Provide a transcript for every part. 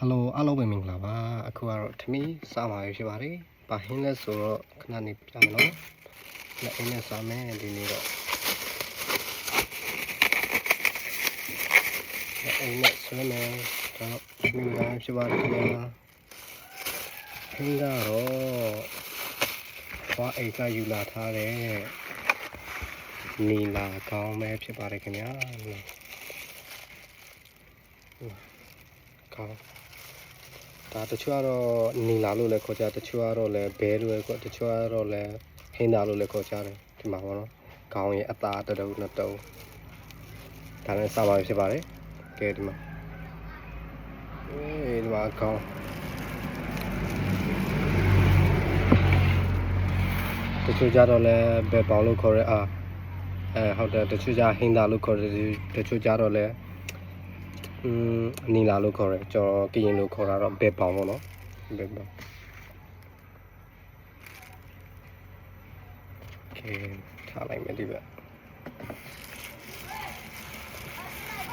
Hello အားလုံးပဲမင်္ဂလာပါအခုကတော့ထမီးစားပါရဖြစ်ပါတယ်ဘာဟင်းလဲဆိုတော့ခဏနေပြမယ်နော်လက်အင်းနဲ့စားမယ်ဒီနေ့တော့လက်အင်းနဲ့ဆွဲမယ်တော့ထမီးလည်းဖြစ်ပါတယ်ခင်ဗျာဟင်းကတော့ဘာအိတ်ကယူလာထားတဲ့နီလာကောင်းပဲဖြစ်ပါတယ်ခင်ဗျာကောင်းဒါတချို့ကတော့နီလာလို့လည်းခေါ်ကြတချို့ကတော့လည်းဘဲလို့လည်းခေါ်တချို့ကတော့လည်းဟင်းသားလို့လည်းခေါ်ကြတယ်ဒီမှာပေါ့နော်ခေါင်းရဲ့အသားတစ်တုံးနှစ်တုံးဒါလည်းစားပါဖြစ်ပါတယ်ကဲဒီမှာဒီမှာခေါင်းတချို့ကြတော့လည်းဘဲပေါင်းလို့ခေါ်ရဲဟုတ်တယ်တချို့ကြဟင်းသားလို့ခေါ်တယ်တချို့ကြတော့လည်းနီလာလို့ခေါ်တယ်ကျွန်တော်ကရင်လို့ခေါ်တာတော့ဘဲပေါင်းပေါ့နော်ဘဲပေါင်းโอเคထားလိုက်မယ်ဒီဘက်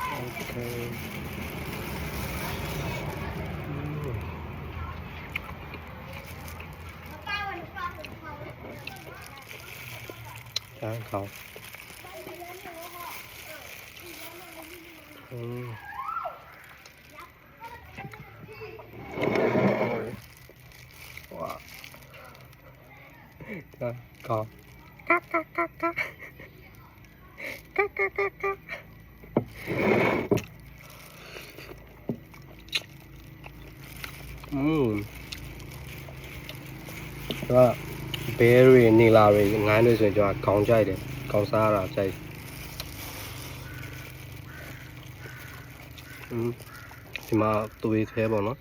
โอเคခေါင်း哇，高，嘎嘎嘎嘎，嘎嘎嘎嘎，ว่าเบอร์รี่นีลารี่งานด้วยส่วนจะกองใจเด็กกองซาร่าใจဒီမှာသွေးသေးပေါ့နော်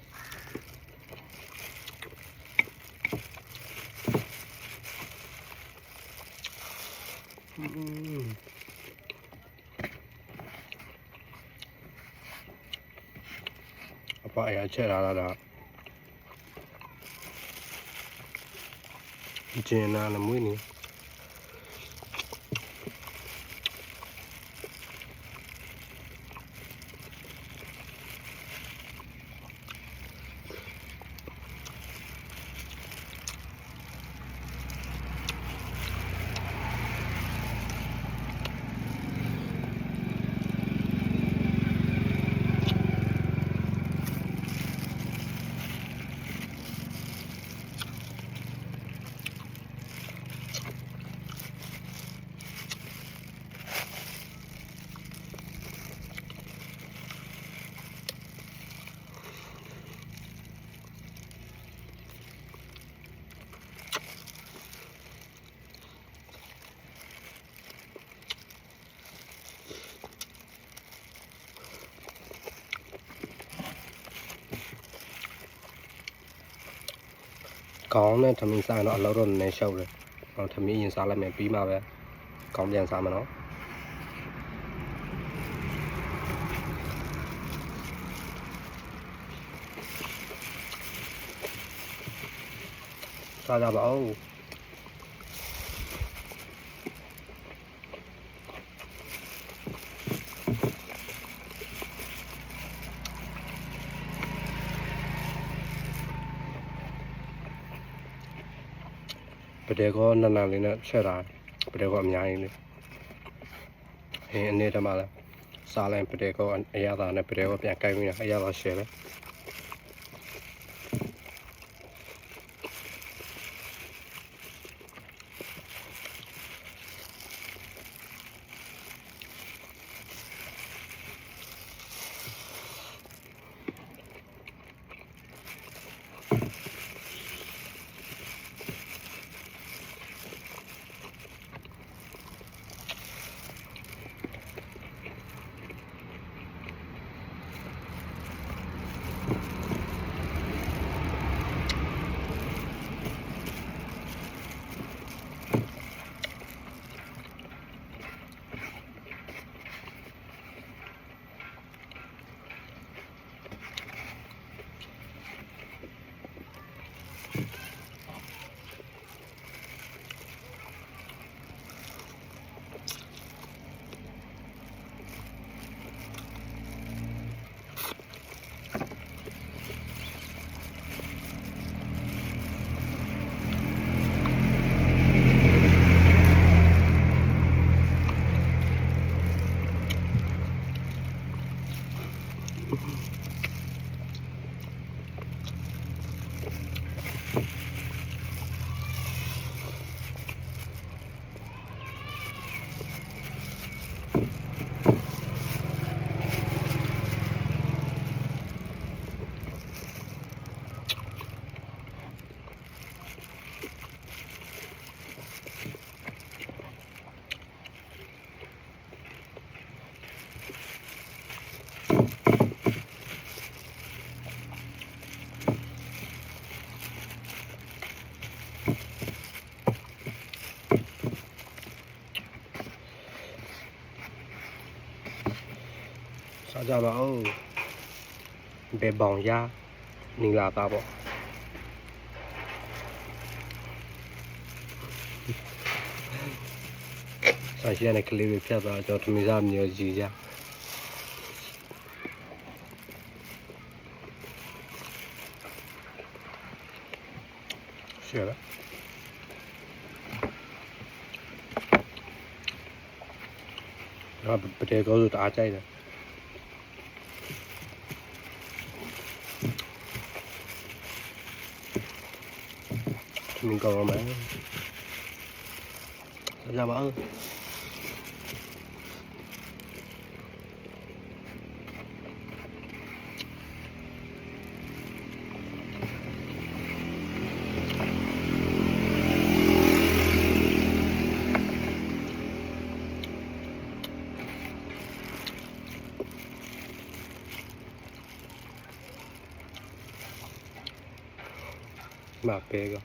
အပအရာချက်လာတာဂျင်းနာနဲ့မွေးနေကောင်းနဲ့ထမင်းစားတော့အလောက်တော့နည်းနည်းရှောက်တယ်ထမင်းရင်စားလိုက်မယ်ပြီးမှပဲကောင်းပြန်စားမယ်နော်စားကြပါဦးပတဲကောနန်းနန်းလေးနဲ့ချက်တာပတဲကောအများကြီးလေအနေတမှာလဲစားလိုက်ပတဲကောအရသာနဲ့ပတဲကောပြန်ကိုက်ပြီးအရသာရှယ်လဲ ကြပါဦးဘယ်ပေါင်ရနေလာသားပေါ့ဆိုင်ရှိတဲ့ကလေးတွေဖြတ်သွားကျွန်တော်ထမင်းစားမျိုးကြီးကြရှယ်လားတော့ပတေကောဆိုတအားကြိုက်တယ်ထမင်းကောင်းမယ်ကြပါဦးမှာပဲက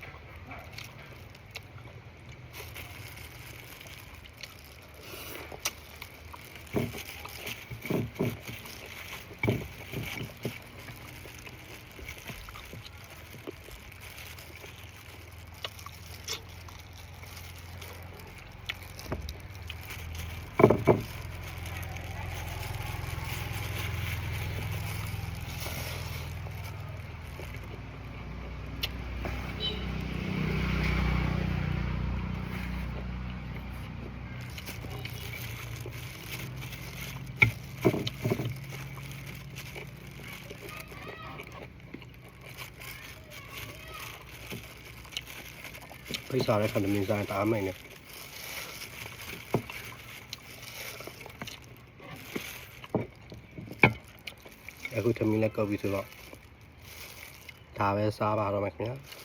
ဖိတ်စားတဲ့ခန္ဓာမင်းစားတအားမိုင်နေအခုထမင်းလည်းကောက်ပြီးဆိုတော့ဒါပဲစားပါတော့မယ်ခင်ဗျာ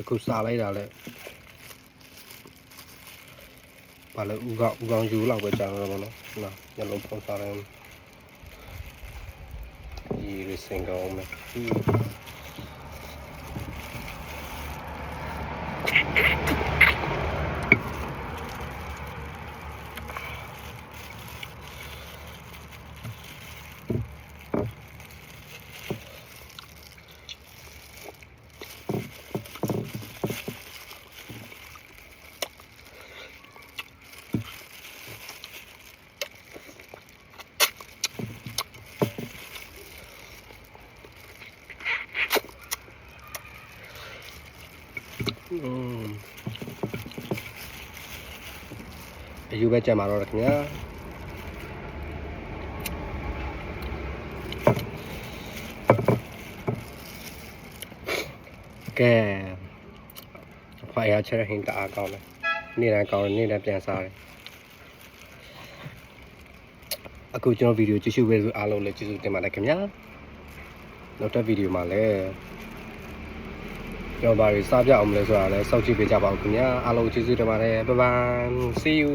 အခုစားလိုက်တာလဲဘာလဲဥကောင်းယူလောက်ပဲကြာတော့ဗောနော်နာညလုံးဖုံးစားတယ်ဒီရစင်ကောင်းမယ်အယူပဲကြံပါတော့ခင်ဗျာကဲဖွာရချရဟင်တအားကောင်းတယ်နေ့တိုင်းကောင်းတယ်နေ့တိုင်းပြန်စားတယ်အခုကျွန်တော်ဗီဒီယိုကြည့်ရှုပေးလို့အားလုံးလည်းကျေးဇူးတင်ပါတယ်ခင်ဗျာနောက်တဲ့ဗီဒီယိုမှာလည်းကျွန်တော်ဘာတွေစားပြအောင်လဲဆိုတာလည်းစောင့်ကြည့်ပေးကြပါဦးခင်ဗျာအားလုံးကျေးဇူးတင်ပါတယ် bye bye see you